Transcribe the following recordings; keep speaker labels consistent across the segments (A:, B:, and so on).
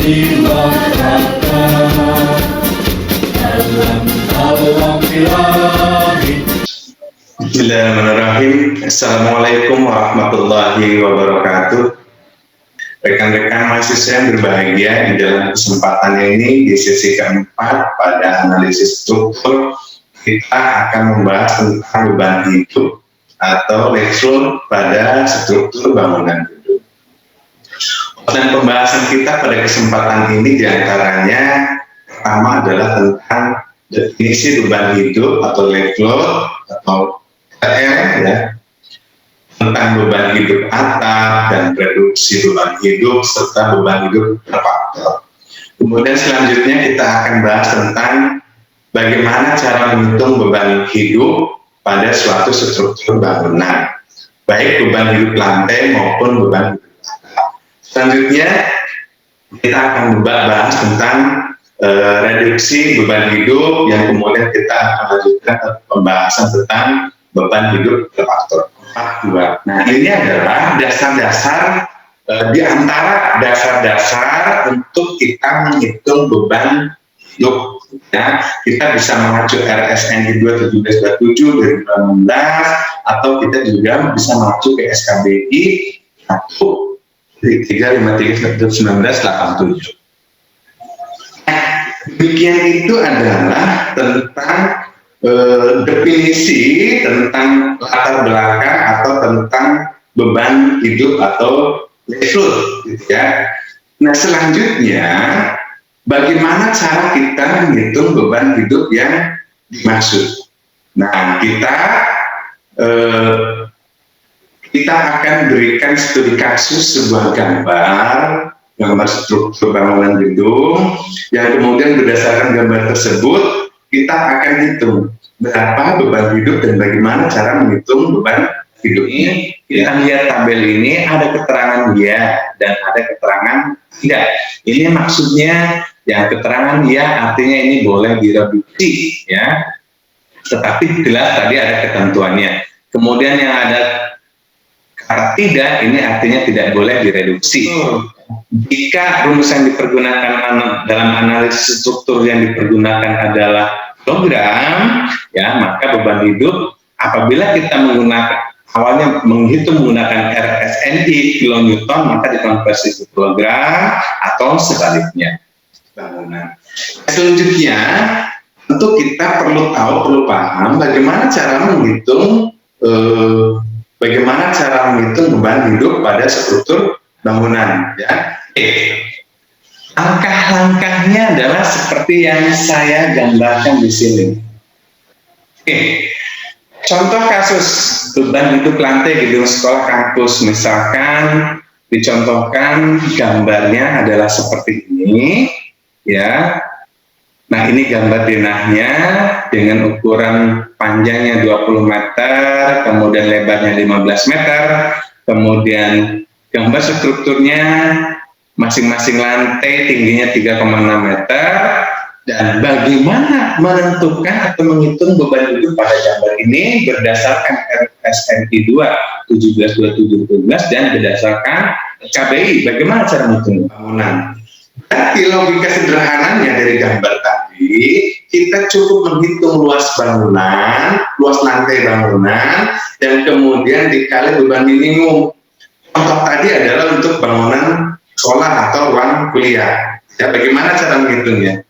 A: jiwa raga dalam alam ilahi.
B: Bismillahirrahmanirrahim. Assalamualaikum warahmatullahi wabarakatuh. Rekan-rekan mahasiswa yang berbahagia, di dalam kesempatan ini di sesi keempat pada analisis struktur, kita akan membahas tentang beban hidup atau level pada struktur bangunan gedung. Dan pembahasan kita pada kesempatan ini diantaranya pertama adalah tentang definisi beban hidup atau level atau LL, ya, tentang beban hidup atap dan reduksi beban hidup serta beban hidup per faktor. Kemudian selanjutnya kita akan bahas tentang bagaimana cara menghitung beban hidup pada suatu struktur bangunan, baik beban hidup lantai maupun beban hidup atap. Selanjutnya kita akan bahas tentang reduksi beban hidup, yang kemudian kita akan lanjutkan ke pembahasan tentang beban hidup per faktor. Nah, ini adalah dasar-dasar di antara dasar-dasar untuk kita menghitung beban hidup. Ya, kita bisa mengacu RSNI 21727 2019 atau kita juga bisa mengacu ke SKBI 353/1987. Demikian itu adalah tentang definisi tentang latar belakang atau tentang beban hidup atau level, gitu ya. Nah, selanjutnya bagaimana cara kita menghitung beban hidup yang dimaksud? Nah, kita akan berikan studi kasus sebuah gambar struktur bangunan gedung, yang kemudian berdasarkan gambar tersebut kita akan hitung berapa beban hidup dan bagaimana cara menghitung beban hidup ini. Kita lihat tabel ini, ada keterangan ya dan ada keterangan tidak. Ini maksudnya yang keterangan ya artinya ini boleh direduksi, ya, tetapi jelas tadi ada ketentuannya. Kemudian yang ada kata tidak, ini artinya tidak boleh direduksi. Jika rumus yang dipergunakan dalam analisis struktur yang dipergunakan adalah kilogram, ya, maka beban hidup apabila kita awalnya menghitung menggunakan RSNI kilonewton, maka dikonversi ke kilogram atau sebaliknya bangunan. Selanjutnya tentu kita perlu paham bagaimana cara menghitung beban hidup pada struktur bangunan, ya. Langkah-langkahnya adalah seperti yang saya gambarkan di sini. Contoh kasus beban hidup lantai gedung sekolah kampus, misalkan dicontohkan gambarnya adalah seperti ini, ya. Nah, ini gambar denahnya dengan ukuran panjangnya 20 meter, kemudian lebarnya 15 meter, kemudian gambar strukturnya masing-masing lantai tingginya 3,6 meter, dan bagaimana menentukan atau menghitung beban hidup pada gambar ini berdasarkan RSNI 21727 dan berdasarkan KBI. Bagaimana cara menghitung bangunan? Tapi logika sederhananya dari gambar tadi, kita cukup menghitung luas bangunan, luas lantai bangunan, dan kemudian dikali beban minimum. Contoh tadi adalah untuk bangunan sekolah atau ruang kuliah. Ya, bagaimana cara menghitungnya?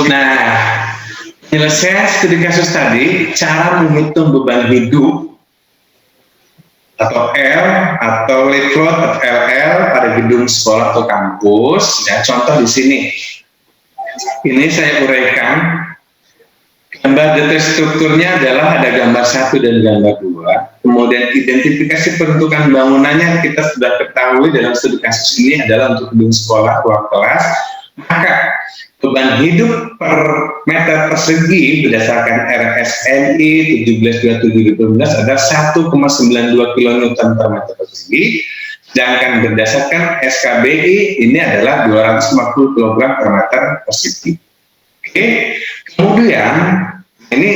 B: Nah, penyelesaian studi kasus tadi, cara menghitung beban hidup atau L atau level atau LL pada gedung sekolah atau kampus, ya, contoh di sini. Ini saya uraikan. Gambar detail strukturnya adalah ada gambar 1 dan gambar 2. Kemudian identifikasi peruntukan bangunannya kita sudah ketahui dalam studi kasus ini adalah untuk gedung sekolah, ruang kelas. Maka beban hidup per meter persegi berdasarkan RSNI 17217 adalah 1,92 kN per meter persegi. Sedangkan berdasarkan SKBI ini adalah 250 kg per meter persegi. Oke. Kemudian ini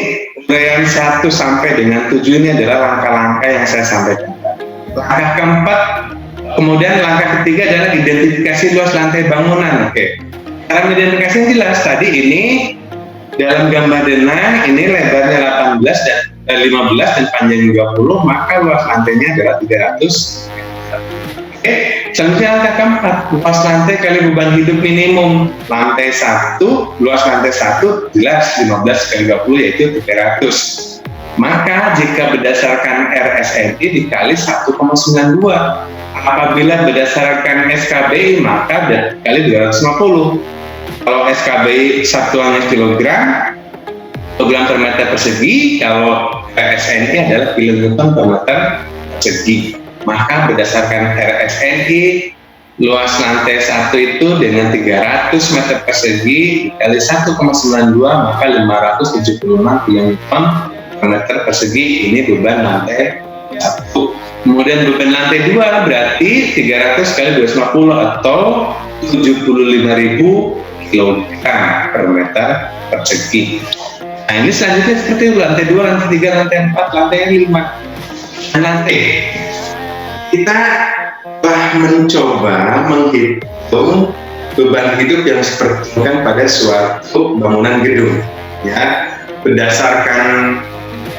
B: uraian 1 sampai dengan 7 ini adalah langkah-langkah yang saya sampaikan. Langkah keempat, Kemudian langkah ketiga adalah identifikasi luas lantai bangunan. Oke. Cara identifikasi jelas tadi ini dalam gambar denah ini lebarnya 15 dan panjangnya 20, maka luas lantainya adalah 300. Oke, selanjutnya angka keempat, luas lantai kali beban hidup minimum. Lantai 1, luas lantai 1 jelas 15 kali 20 yaitu 300. Maka jika berdasarkan RSNI dikali 1,92. Apabila berdasarkan SKBI maka dikali 250. Kalau SKBI satuannya kilogram per meter persegi, kalau RSNI adalah kilogram per meter persegi. Maka berdasarkan RSNI luas lantai 1 itu dengan 300 meter persegi dikali 1,92 maka 576 kg per meter persegi. Ini beban lantai 1. Kemudian beban lantai 2 berarti 300 kali 250 atau 75.000 kg per meter persegi. Nah ini selanjutnya seperti itu, lantai 2, lantai 3, lantai 4, lantai 5. Lantai kita telah mencoba menghitung beban hidup yang diperlukan pada suatu bangunan gedung, ya, berdasarkan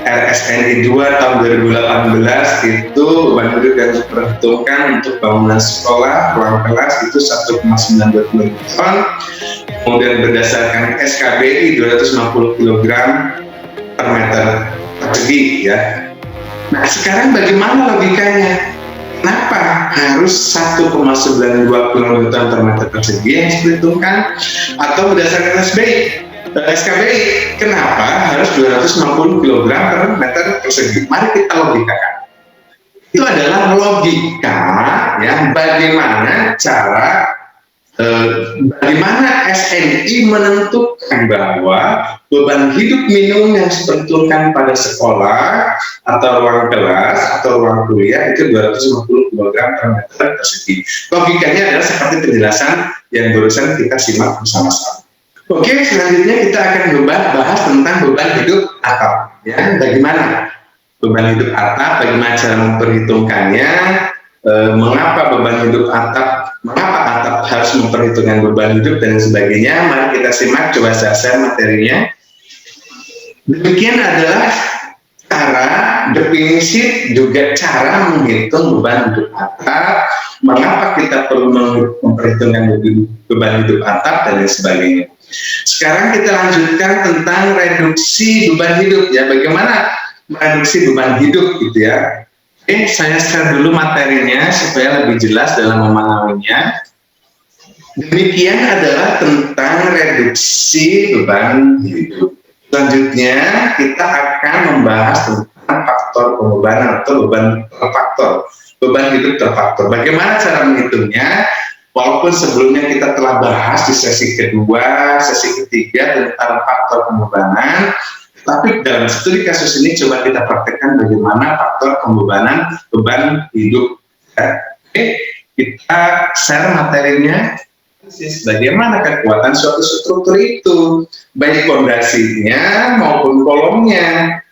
B: RSNI 2 tahun 2018 itu beban hidup yang diperhitungkan untuk bangunan sekolah, ruang kelas itu 1,92 ton. Kemudian berdasarkan SKBI 250 kg per meter persegi, ya. Nah sekarang bagaimana logikanya? Kenapa harus 1,92 kg per meter persegi yang diperhitungkan atau berdasarkan SKBI? Kenapa harus 250 kg per meter persegi? Mari kita logikakan. Itu adalah logika, ya, bagaimana SNI menentukan bahwa beban hidup minimum yang diperhitungkan pada sekolah atau ruang kelas atau ruang kuliah itu 250 kg per meter persegi. Logikanya adalah seperti penjelasan yang barusan kita simak bersama-sama. Oke, selanjutnya kita akan bahas tentang beban hidup atap. Ya, bagaimana beban hidup atap, bagaimana cara memperhitungkannya, mengapa atap harus memperhitungkan beban hidup dan sebagainya. Mari kita simak, coba saya materinya. Demikian adalah cara definisi juga cara menghitung beban hidup atap, mengapa kita perlu memperhitungkan beban hidup atap dan sebagainya. Sekarang kita lanjutkan tentang reduksi beban hidup, ya, bagaimana mereduksi beban hidup gitu ya. Oke, saya share dulu materinya supaya lebih jelas dalam memahaminya. Demikian adalah tentang reduksi beban hidup. Selanjutnya kita akan membahas tentang faktor pembebanan atau beban hidup terfaktor. Bagaimana cara menghitungnya? Walaupun sebelumnya kita telah bahas di sesi kedua, sesi ketiga tentang faktor pembebanan, tapi dalam studi kasus ini coba kita praktekkan bagaimana faktor pembebanan beban hidup. Oke, kita share materinya. Bagaimana kekuatan suatu struktur itu, baik fondasinya maupun kolomnya.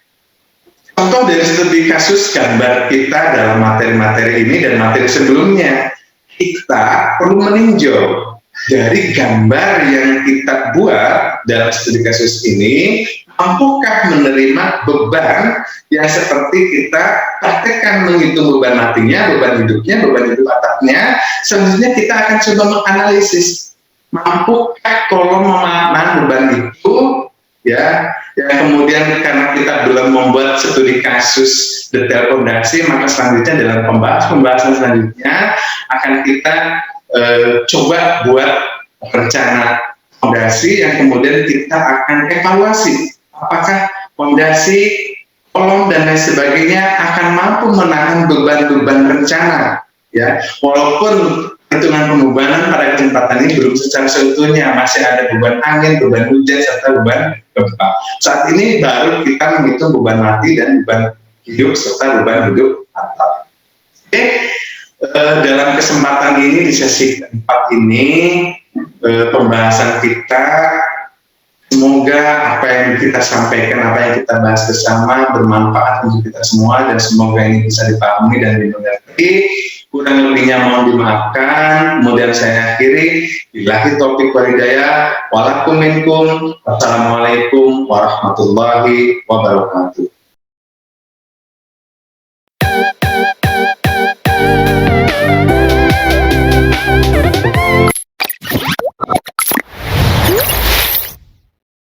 B: Contoh dari studi kasus gambar kita dalam materi-materi ini dan materi sebelumnya, kita perlu meninjau dari gambar yang kita buat dalam studi kasus ini, mampukah menerima beban yang seperti kita praktekkan menghitung beban matinya, beban hidupnya, beban hidup atapnya. Selanjutnya kita akan coba menganalisis, mampukah kolom menahan beban itu, ya, yang kemudian karena kita belum membuat studi kasus detail fondasi, maka selanjutnya dalam pembahasan selanjutnya akan kita coba buat rencana fondasi yang kemudian kita akan evaluasi apakah fondasi, kolom dan lain sebagainya akan mampu menahan beban-beban rencana, ya. Walaupun hitungan pembebanan pada kesempatan ini belum secara seutuhnya, masih ada beban angin, beban hujan, serta beban gempa. Saat ini baru kita menghitung beban mati dan beban hidup serta beban hidup atap. Oke, dalam kesempatan ini di sesi keempat ini pembahasan kita, semoga apa yang kita sampaikan, apa yang kita bahas bersama bermanfaat untuk kita semua dan semoga ini bisa dipahami dan dimengerti. Kurang lebihnya mohon dimaafkan. Kemudian saya akhiri. Billahi taufiq wal hidayah. Walakum minkum. Wassalamualaikum warahmatullahi wabarakatuh.